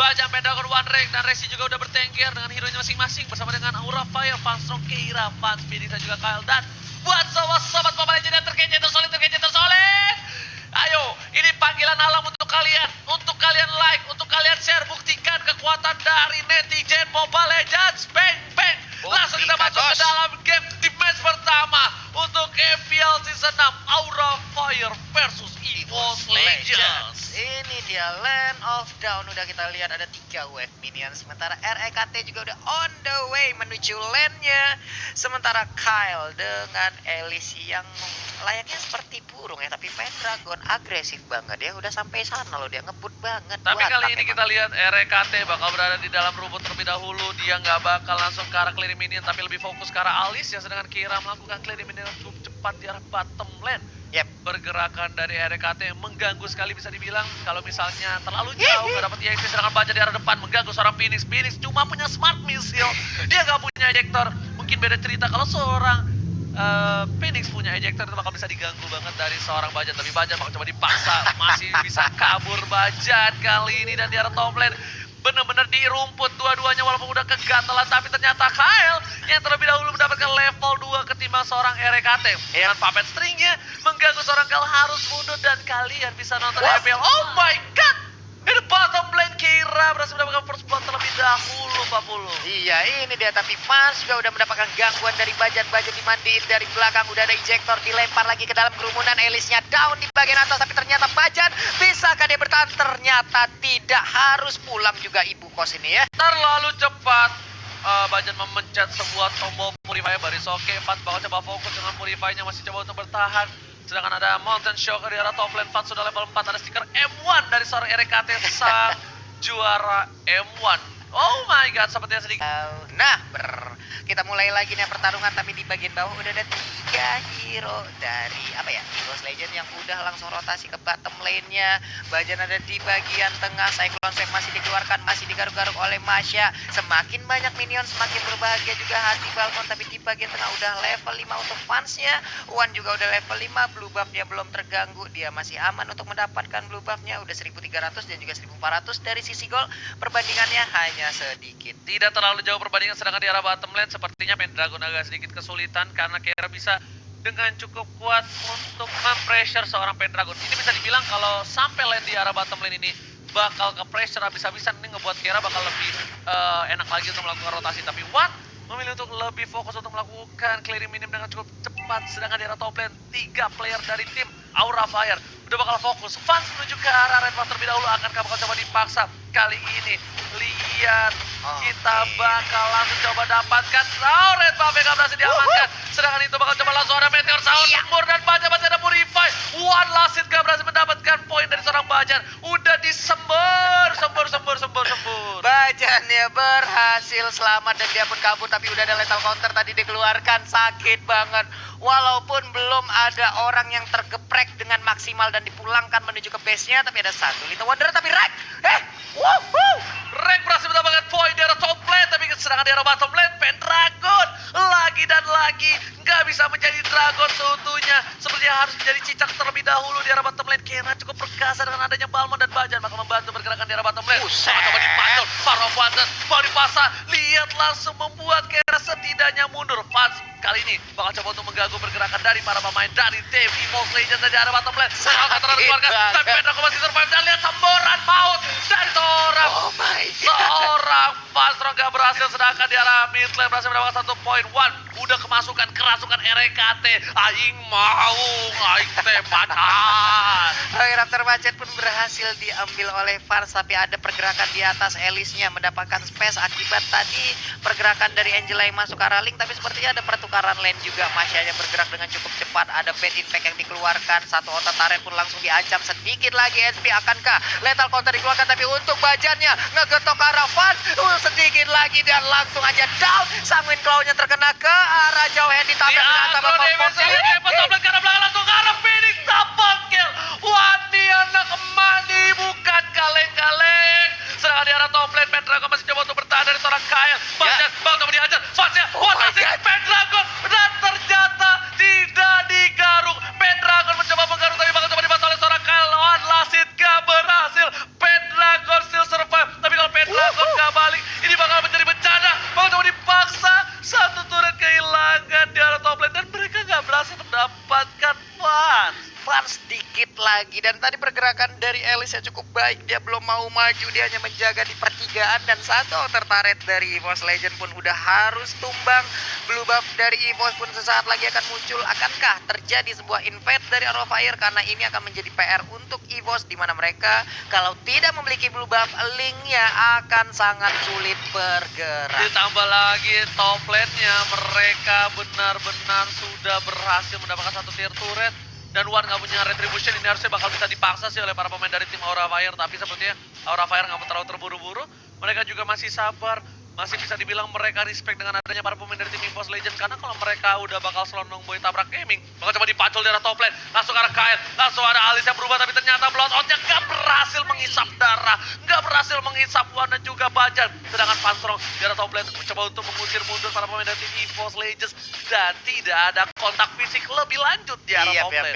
Bajan, Pendragon, One Ring, dan Resi juga udah bertengger dengan hero-nya masing-masing bersama dengan Aura Fire, Fanstrong, Keira, Fans, Phoenix, dan juga Kyle. Dan buat sobat Mobile Legends yang terkece, tersolid. Ayo, ini panggilan alam untuk kalian like, untuk kalian share, buktikan kekuatan dari netizen Mobile Legends. Bang. Langsung kita masuk ke dalam game di match pertama untuk EPL Season 6 Aura Fire versus EVOS Legends. Ini dia Land of Dawn, udah kita lihat ada 3 wave minion. Sementara REKT juga udah on the way menuju lane-nya. Sementara Kyle dengan Elise yang layaknya seperti burung ya, tapi Pendragon agresif banget ya, udah sampai sana loh, dia ngebut banget. Tapi kali ini kita lihat REKT bakal berada di dalam rumput terlebih dahulu. Dia nggak bakal langsung ke arah clearing minion, tapi lebih fokus ke arah Alice ya, sedangkan Keira melakukan clearing minion cukup cepat di arah bottom lane. Pergerakan dari REKT mengganggu sekali, bisa dibilang kalau misalnya terlalu jauh nggak dapat EXP, sedangkan Baja di arah depan mengganggu seorang Phoenix cuma punya smart missile, dia nggak punya ejector. Mungkin beda cerita kalau seorang Phoenix punya ejector, itu bakal bisa diganggu banget dari seorang Bajan. Tapi Bajan bakal coba dipaksa, masih bisa kabur Bajan kali ini. Dan di arah top lane bener-bener di rumput dua-duanya walaupun udah kegatelan, tapi ternyata Kyle yang terlebih dahulu mendapatkan level 2 ketimbang seorang REKT. Dengan puppet stringnya mengganggu seorang Kyle harus mundur, dan kalian bisa nonton EPL. Oh my god! Di bottom lane Keira berhasil mendapatkan first blood terlebih dahulu, Pak Pulu. Iya, ini dia, tapi Fans juga udah mendapatkan gangguan dari Bajan dimandiin dari belakang, udah ada ejector, dilempar lagi ke dalam kerumunan. Elise-nya down di bagian atas, tapi ternyata Bajan bisakah dia bertahan? Ternyata tidak, harus pulang juga ibu kos ini ya. Terlalu cepat. Bajan memencet sebuah tombol Purify baris. Oke, Fans bakal coba fokus dengan Purify-nya, masih coba untuk bertahan. Sedangkan ada Mountain Shocker di arah top lane. Fans sudah level 4, ada stiker M1 dari seorang REKT, sang juara M1. Oh my god, sepertinya sedikit. Nah, kita mulai lagi nih pertarungan, tapi di bagian bawah udah ada 3 hero dari EVOS Legends yang udah langsung rotasi ke bottom lane-nya. Bajan ada di bagian tengah, Cyclone Wave masih dikeluarkan, masih digaruk-garuk oleh Masya. Semakin banyak minion, semakin berbahagia juga hati Balkon, tapi di bagian tengah udah level 5 untuk fansnya. Wan juga udah level 5, blue buff-nya belum terganggu, dia masih aman untuk mendapatkan blue buff-nya. Udah 1300 dan juga 1400 dari sisi gol. Perbandingannya hanya sedikit, tidak terlalu jauh perbandingan. Sedangkan di arah bottom lane sepertinya Pendragon agak sedikit kesulitan karena Keira bisa dengan cukup kuat untuk mempressure seorang Pendragon. Ini bisa dibilang kalau sampai lane di arah bottom lane ini bakal ke pressure habis-habisan, ini ngebuat Keira bakal lebih enak lagi untuk melakukan rotasi. Tapi Wan memilih untuk lebih fokus untuk melakukan clearing minim dengan cukup cepat. Sedangkan di arah top lane 3 player dari tim Aura Fire udah bakal fokus. Fans menuju ke arah red terlebih dahulu, akankah bakal coba dipaksa kali ini? Lihat, kita bakal langsung coba dapatkan. Oh, red buff yang berhasil diamankan. Sedangkan itu bakal coba langsung ada Meteor Sound, Sembur, dan Bajan masih ada Purify. One last hit gak berhasil mendapatkan poin dari seorang Bajan. Udah disembur. Bajannya berhasil selamat dan dia pun kabur, tapi udah ada lethal counter tadi dikeluarkan, sakit banget. Walaupun belum ada orang yang tergeprek dengan maksimal dan dipulangkan menuju ke base-nya, tapi ada satu Little Wonder, tapi Rek! Rek berhasil mendapatkan poin di arah top lane, tapi sedangkan di arah bottom lane Pendragon lagi dan lagi nggak bisa menjadi dragon seutuhnya. Sepertinya harus menjadi cicak terlebih dahulu di arah bottom lane. Keira cukup perkasa dengan adanya Balmond dan Bajan bakal membantu bergerakan di arah bottom lane. Coba dipantau, Pharaoh Vantas mau dipasang, lihat langsung membuat Keira setidaknya mundur. Fans kali ini bakal coba untuk mengganggu pergerakan dari para pemain dari tim EVOS Legends dari arah bottom lane. Sangat dikeluarkan, tapi Pendragon masih survive, dan lihat semburan maut dari seorang Fans gak berhasil. Sedangkan di arah mid lane berhasil mendapatkan 1 poin. One udah kerasukan REKT. Aing tembakan. Raptor Budget pun berhasil diambil oleh Fans, tapi ada pergerakan di atas Elise-nya mendapatkan space akibat tadi pergerakan dari Angela yang masuk ke arah link, tapi sepertinya ada pertukaran lane juga. Masyanya bergerak dengan cukup cepat, ada bad impact yang dikeluarkan, satu otot turret pun langsung diancam. Sedikit lagi SP, akankah lethal counter dikeluarkan? Tapi untuk Bajannya ngegetok ke arah Fans, sedikit lagi dan langsung aja down. Sanguin claw-nya terkena ke arah jauh, yang ditabrak dengan tambah komposisi. Karena belakang langsung ke arah Phoenix, dapat kill. Wadi anak mani, bukan kaleng-kaleng. Sedangkan di arah top lane Pendragon masih coba untuk bertahan dari seorang Kyle. Bajan bakal coba dihajar, Fansnya Pendragon, dan ternyata tidak digaruk. Pendragon mencoba menggaruk, tapi bakal coba dibantu oleh seorang Kyle. One last hit gak berhasil. Pendragon still survive, tapi kalau sedikit lagi. Dan tadi pergerakan dari Elis yang cukup baik, dia belum mau maju, dia hanya menjaga di pertigaan. Dan satu tertaret dari EVOS Legend pun udah harus tumbang. Blue buff dari EVOS pun sesaat lagi akan muncul. Akankah terjadi sebuah invade dari Aura Fire? Karena ini akan menjadi PR untuk EVOS, di mana mereka kalau tidak memiliki blue buff, linknya akan sangat sulit bergerak. Ditambah lagi top lane-nya, mereka benar-benar sudah berhasil mendapatkan satu tier turret. Dan Wan nggak punya retribution, ini harusnya bakal bisa dipaksa sih oleh para pemain dari tim Aura Fire. Tapi sepertinya Aura Fire nggak mau terlalu terburu-buru. Mereka juga masih sabar. Masih bisa dibilang mereka respect dengan adanya para pemain dari tim EVOS Legend. Karena kalau mereka udah bakal selonong boy tabrak gaming, bakal coba dipacul di arah top lane. Langsung ke arah Kael, langsung ada Alis yang berubah. Tapi ternyata bloodhound-nya nggak berhasil menghisap darah, nggak berhasil menghisap Wan dan juga Bajan. Sedangkan Panstrong di arah top lane mencoba untuk mengusir mundur para pemain dari tim EVOS Legends. Dan tidak ada kontak fisik lebih lanjut di arah top lane.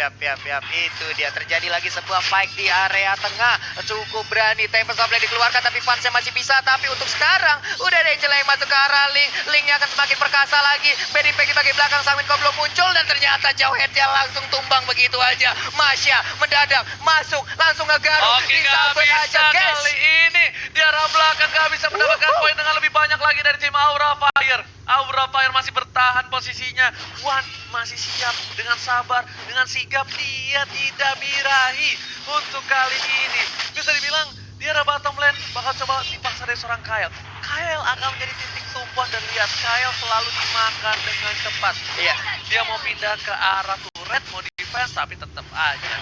Itu dia, terjadi lagi sebuah fight di area tengah. Cukup berani, Tempest top lane dikeluarkan, tapi Fansnya masih bisa. Tapi untuk sekarang, udah ada Angela yang masuk ke arah Link. Linknya akan semakin perkasa lagi. Benny Peggy bagi belakang, Sangwin kok belum muncul. Dan ternyata jauh headnya langsung tumbang begitu aja. Masya mendadak masuk, langsung ngegaruk. Oke, gak bisa kali ini. Di arah belakang gak bisa mendapatkan poin dengan lebih banyak lagi dari tim Aura Fire. Aura Fire masih bertahan posisinya. Wan masih siap dengan sabar, dengan sigap. Dia tidak birahi untuk kali ini. Bisa dibilang di arah bottom lane bakal coba dipaksa dari seorang Kael. Kael akan menjadi titik tumpuan, dan lihat Kael selalu dimakan dengan cepat. Iya. Dia mau pindah ke arah turret, mau defense, tapi tetap aja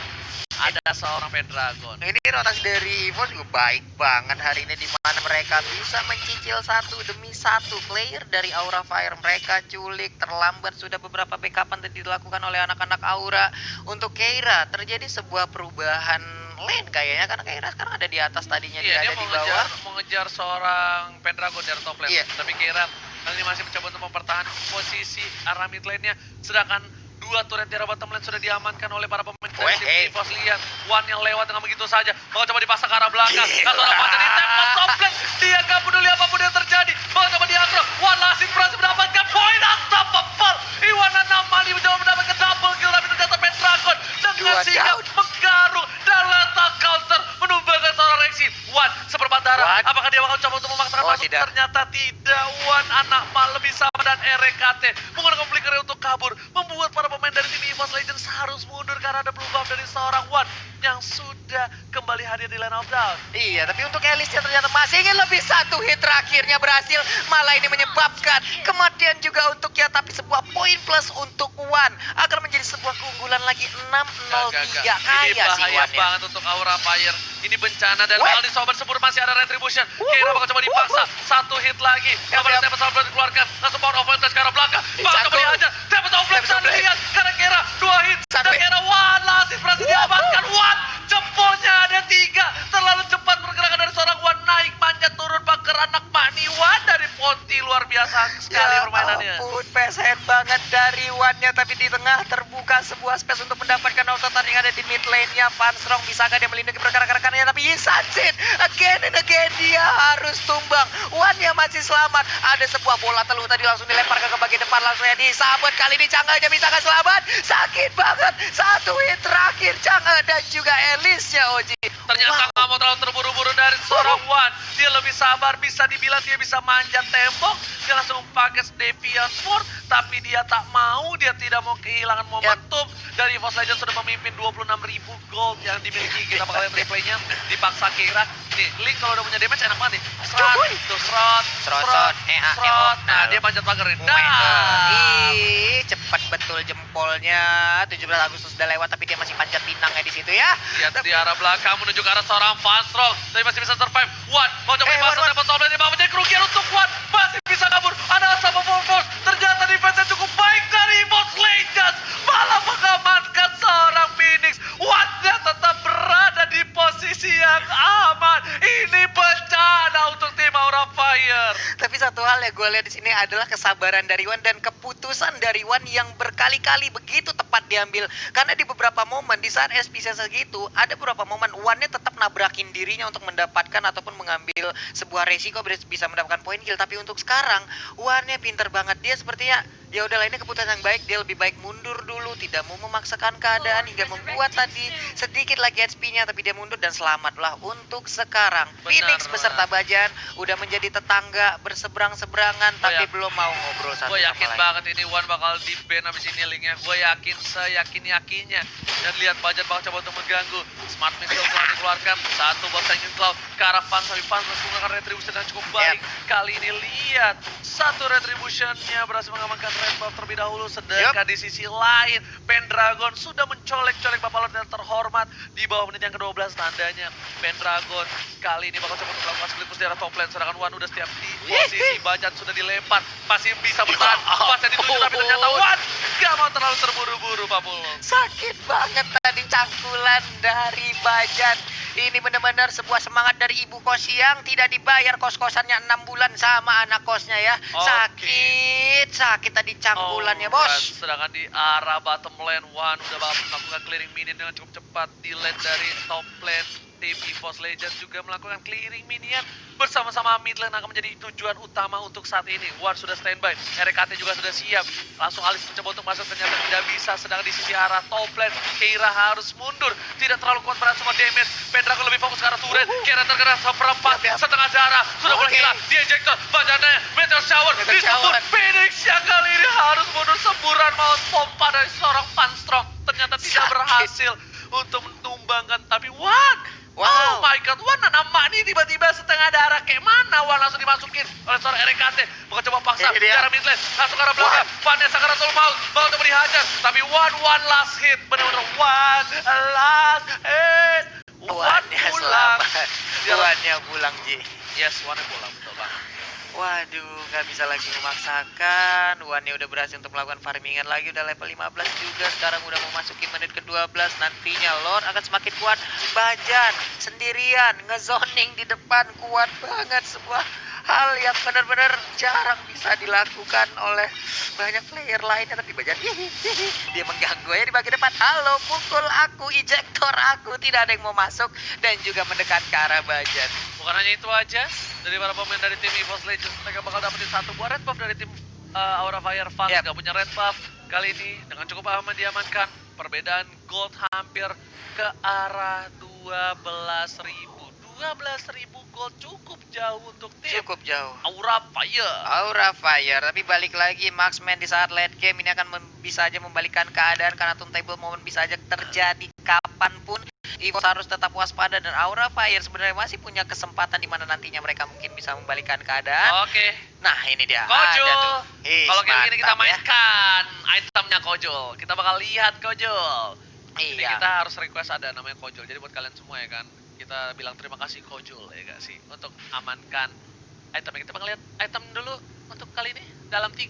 ada seorang Pendragon. Ini rotasi dari EVOS juga baik banget hari ini, di mana mereka bisa mencicil satu demi satu player dari Aura Fire. Mereka culik, terlambat sudah beberapa backupan tadi dilakukan oleh anak-anak Aura. Untuk Keira terjadi sebuah perubahan lane kayaknya, karena Keira sekarang ada di atas, tadinya dia ada di bawah. Mau ngejar seorang Pendragon dari top lane. Iya. Tapi Keira kali ini masih mencoba untuk mempertahankan posisi arah mid lane-nya. Sedangkan dua turret di arah bottom lane sudah diamankan oleh para pemain dari tim EVOS. Lihat Wan yang lewat dengan begitu saja. Mau coba dipasang ke arah belakang. Langsung ada Bajan di Tempest top lane. Dia gak peduli apapun yang terjadi. Mau coba diagro. Wan langsung berhasil mendapatkan poin. Unstoppable. Iwan Anamali mencoba mendapatkan double kill, tapi ternyata Pendragon dengan sigap menggaruk dan letak counter menumbangkan seorang Rexy. Wan seperempat darah. Apakah dia bakal coba untuk memaksakan masuk? Tidak. Ternyata tidak. Wan anak mal lebih sama, dan RKT menggunakan flicker untuk kabur, membuat para pemain dari tim EVOS Legends harus mundur karena ada blue buff dari seorang Wan yang sudah kembali hadir di line of down. Iya, tapi untuk Elisnya ternyata masih ingin lebih, satu hit terakhirnya berhasil. Malah ini menyebabkan kematian juga untuknya, tapi sebuah poin plus untuk Wan akan menjadi sebuah keunggulan lagi 6-0-3. Ini Kaya sih bahaya Wan ya. banget untuk Aura Fire. Ini bencana, dan bakal disobat sebur, masih ada retribution. Kira bakal coba dipaksa. Satu hit lagi. Kabar Tempest of Blade dikeluarkan. Langsung power of Blade ke arah belakang. Bakal coba dihajar. Tempest of Blade dan lihat. Karena Kira 2 hit. Dan Kira Wan langsung berhasil diamankan. Wan jempolnya ada 3. Terlalu cepat pergerakan dari seorang Wan. Naik manjat turun pagar anak Mani. Wan dari Ponti luar biasa sekali permainannya. Ya ampun, peset banget dari Wan-nya, tapi di tengah terbuka sebuah space untuk mendapatkan auto yang ada di mid lane-nya. Fanstrong bisakah dia melindungi rekan-rekannya, tapi Insansin again and again dia harus tumbang. Wan-nya masih selamat. Ada sebuah bola teluh tadi langsung dilempar ke bagian depan, langsung ya disabet. Kali ini Chang'e aja bisakah selamat? Sakit banget. Satu hit terakhir Chang'e dan juga Elisnya, Oji. Ternyata nggak mau terlalu terburu-buru dari seorang Wan. Dia lebih sabar, bisa dibilang dia bisa manjat tembok. Dia langsung pakai Deviant Sword, tapi dia tak mau, dia tidak mau kehilangan momentum. Dari EVOS Legends sudah memimpin 26.000 gold yang dimiliki. Kita bakal lihat replaynya. Dipaksa Keira. Nih, Link kalau udah punya damage enak banget nih. Serot. Nah, dia panjat pagar ini. Ih, cepat betul jempolnya. 17 Agustus sudah lewat, tapi dia masih panjat pinangnya di situ ya. Lihat di arah belakang menuju ke arah seorang Fanstrong, tapi masih bisa survive. Wan mau coba dipasang Tempest of Blade, menjadi kerugian untuk Wan. Masih bisa kabur. Ada sama Force. Ternyata defense cukup baik dari EVOS Legends. Malah mengamankan seorang Phoenix. Wan-nya tetap berada di posisi yang aman. Ini bencana untuk tim Aura Fire. Tapi satu hal ya gue lihat di sini adalah kesabaran dari Wan dan keputusan dari Wan yang berkali-kali begitu tepat diambil. Karena di beberapa momen di saat SPC segitu, ada beberapa momen Wan-nya tetap nabrakin dirinya untuk mendapatkan ataupun mengambil sebuah resiko bisa mendapatkan poin kill. Tapi untuk sekarang Wan-nya pinter banget. Dia sepertinya Ya udahlah, ini keputusan yang baik, dia lebih baik mundur dulu, tidak mau memaksakan keadaan hingga membuat tadi sedikit lagi HP-nya, tapi dia mundur dan selamatlah untuk sekarang. Phoenix beserta Bajan udah menjadi tetangga berseberang-seberangan, tapi belum mau ngobrol satu Gue sama yakin lain. banget ini Wan bakal di ban abis ini linknya. Gue yakin seyakin-yakinnya. Dan lihat Bajan bakal coba untuk mengganggu. Smart missile telah dikeluarkan. Satu buat Tanking Cloud ke arah Fans, tapi Fans berhasil menggunakan retribution dan cukup baik. Kali ini lihat satu retributionnya berhasil mengamankan red buff terlebih dahulu. Sedangkan di sisi lain Pendragon sudah mencolek-colek Bapak Lord yang terhormat di bawah menit yang ke-12. Tandanya Pendragon kali ini bakal coba untuk melakukan split push di arah top lane. Sedangkan Wan udah setiap di posisi. Bajan sudah dilempar, masih bisa bertahan. Pas yang dituju tapi ternyata Wan gak mau terlalu terburu-buru Pak Pulung. Sakit banget tadi cangkulan dari Bajan. Ini benar-benar sebuah semangat dari ibu kos yang tidak dibayar kos-kosannya 6 bulan sama anak kosnya ya. Sakit tadi cangkulannya bos. Sedangkan di arah bottom lane Wan udah melakukan clearing minion dengan cukup cepat. Di lane dari top lane tim EVOS Legends juga melakukan clearing minion bersama-sama mid lane akan menjadi tujuan utama untuk saat ini. Wan sudah standby, RKT juga sudah siap. Langsung Alis mencoba untuk masuk, ternyata tidak bisa. Sedang di sisi arah top lane Keira harus mundur, tidak terlalu kuat berat semua damage. Pendragon lebih fokus ke arah turret. Keira terkena seperempat setengah darah, sudah mulai hilang. Dia ejector, badannya meteor shower disebut Phoenix yang kali ini harus mundur. Semburan maut pompa dari seorang Panstrong ternyata tidak berhasil untuk menumbangkan, tapi oh my god, Wan nama nih tiba-tiba setengah darah kayak mana. Wan langsung dimasukin oleh seorang RKT. Bukan coba paksa ke arah mid lane, langsung ke arah belakang. Vannya Sakaratul Maut bakal coba dihajar, tapi one last hit, benar-benar one last hit. Wannya selamat. Wannya pulang Ji. Yes, Wannya pulang, betul banget. Waduh, nggak bisa lagi memaksakan. Wannya udah berhasil untuk melakukan farmingan lagi, udah level 15 juga. Sekarang udah memasuki menit ke-12. Nantinya Lord akan semakin kuat. Bajan sendirian ngezoning di depan, kuat banget. Sebuah hal yang benar-benar jarang bisa dilakukan oleh banyak player lainnya. Tapi Bajan dia mengganggu ya di bagian depan. Halo, pukul aku, ejector aku. Tidak ada yang mau masuk dan juga mendekat ke arah Bajan. Bukan hanya itu aja, dari para pemain dari tim EVOS Legends, mereka bakal dapetin satu buah red buff dari tim Aura Fire Fans. Gak punya red buff kali ini dengan cukup aman diamankan. Perbedaan gold hampir ke arah 12.000 gold, cukup jauh untuk tim Aura Fire. Tapi balik lagi Marksman di saat late game ini akan bisa aja membalikkan keadaan, karena turntable moment bisa aja terjadi kapanpun. EVOS harus tetap waspada, dan Aura Fire sebenarnya masih punya kesempatan di mana nantinya mereka mungkin bisa membalikkan keadaan. Nah, ini dia. Kojol. Kalau gini kita mainkan itemnya Kojol. Kita bakal lihat Kojol. Jadi kita harus request ada namanya Kojol. Jadi buat kalian semua ya kan, kita bilang terima kasih Kojol ya gak sih untuk amankan itemnya. Kita bakal lihat item dulu untuk kali ini dalam 3,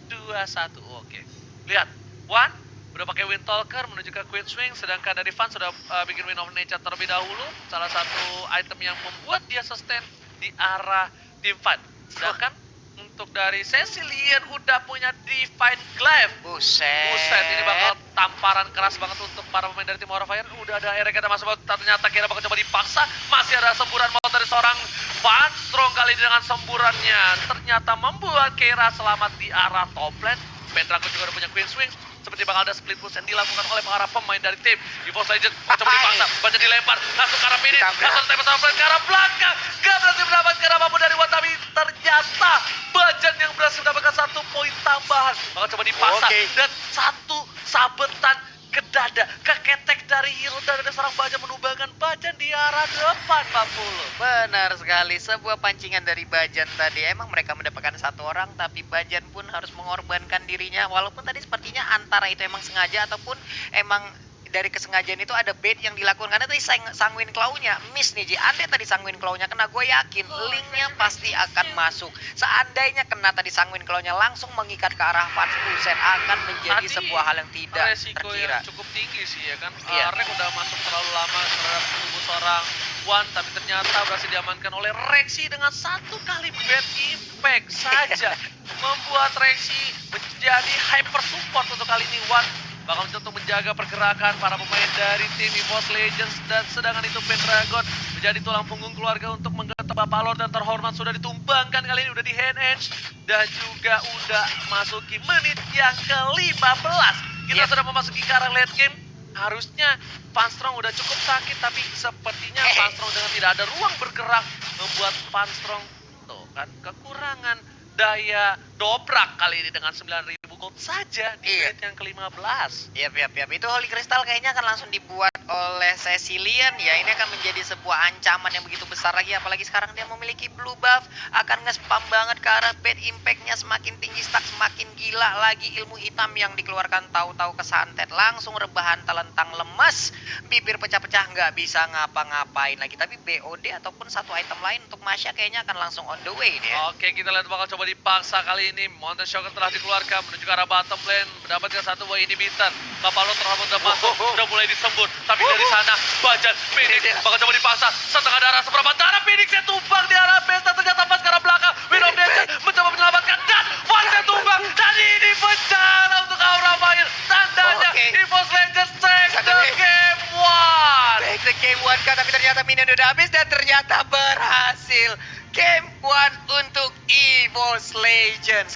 2, 1. Oke. Lihat, Wan udah pakai Wind Talker menuju ke Queen Swing, sedangkan dari Fans sudah bikin Wind of Nature terlebih dahulu. Salah satu item yang membuat dia sustain di arah team fight. Sedangkan untuk dari Cecilian udah punya Divine Glaive. Buset, ini bakal tamparan keras banget untuk para pemain dari tim Aura Fire. Udah ada RK masuk, ternyata kira bakal coba dipaksa. Masih ada semburan maut dari seorang Van Strong kali ini dengan semburannya. Ternyata membuat Keira selamat di arah top lane. Pendragon juga udah punya Queen Swing. Seperti bakal ada split push yang dilakukan oleh para pemain dari tim EVOS Legends. Coba dipaksa, banyak dilempar, langsung ke arah mid, langsung tembak sama ke arah belakang. Gak berhasil mendapatkan apapun dari Wan, tapi ternyata Bajan yang berhasil mendapatkan 1 poin tambahan. Bakal coba dipaksa, dan satu sabetan ke dada, keketek dari hero, dan ada seorang Bajan menumbangkan Bajan di arah depan, Pak Pulu. Benar sekali, sebuah pancingan dari Bajan tadi. Emang mereka mendapatkan 1 orang, tapi Bajan pun harus mengorbankan dirinya. Walaupun tadi sepertinya antara itu emang sengaja ataupun emang dari kesengajaan itu ada bait yang dilakukan. Karena tadi Sanguine Claw-nya miss nih Ji. Andai tadi Sanguine Claw-nya kena, gue yakin linknya pasti akan masuk. Seandainya kena tadi Sanguine Claw-nya langsung mengikat ke arah Van Heusen, akan menjadi sebuah hal yang tidak resiko terkira. Yang cukup tinggi sih ya kan. Rek udah masuk terlalu lama terhadap tubuh seorang Wan, tapi ternyata berhasil diamankan oleh Rexy dengan 1 kali bad impact saja. Membuat Rexy menjadi hyper support untuk kali ini. Wan bakal mencoba untuk menjaga pergerakan para pemain dari tim EVOS Legends, dan sedangkan itu Pendragon menjadi tulang punggung keluarga untuk menggetar Bapak Lord dan terhormat sudah ditumbangkan kali ini, udah di hand edge dan juga udah masuki menit yang ke-15. Kita sudah memasuki ke arah late game. Harusnya Funstrong udah cukup sakit, tapi sepertinya Funstrong dengan tidak ada ruang bergerak membuat Funstrong tuh kan kekurangan daya dobrak kali ini dengan 9.000 gold saja di menit yang ke-15. Yap. Itu Holy Crystal kayaknya akan langsung dibuat oleh Cecilian ya. Ini akan menjadi sebuah ancaman yang begitu besar lagi, apalagi sekarang dia memiliki blue buff, akan nge-spam banget ke arah bad impact-nya semakin tinggi, stack semakin gila lagi, ilmu hitam yang dikeluarkan tahu-tahu kesantet, langsung rebahan telentang lemas, bibir pecah-pecah nggak bisa ngapa-ngapain lagi. Tapi BOD ataupun satu item lain untuk Masya kayaknya akan langsung on the way deh. Oke, kita lihat bakal coba dipaksa kali ini. Mountain Shocker telah dikeluarkan menuju ke arah bottom lane, mendapatkan satu buah inhibitor. Kapalo terhambur dan masuk, sudah mulai disembur. Tapi dari sana, Bajan, Phoenix bakal coba dipaksa. Setengah darah, seberapa darah, Phoenixnya tumbang di arah Pesta. Ternyata pas ke arah belakang, Wind of Nature mencoba menyelamatkan, dan Fansnya tumbang. Dan ini bencana untuk Aura Main. Tandanya, EVOS Legends take the game one. Take the game one kan, tapi ternyata minion udah habis dan ternyata berhasil. Game one untuk EVOS Legends.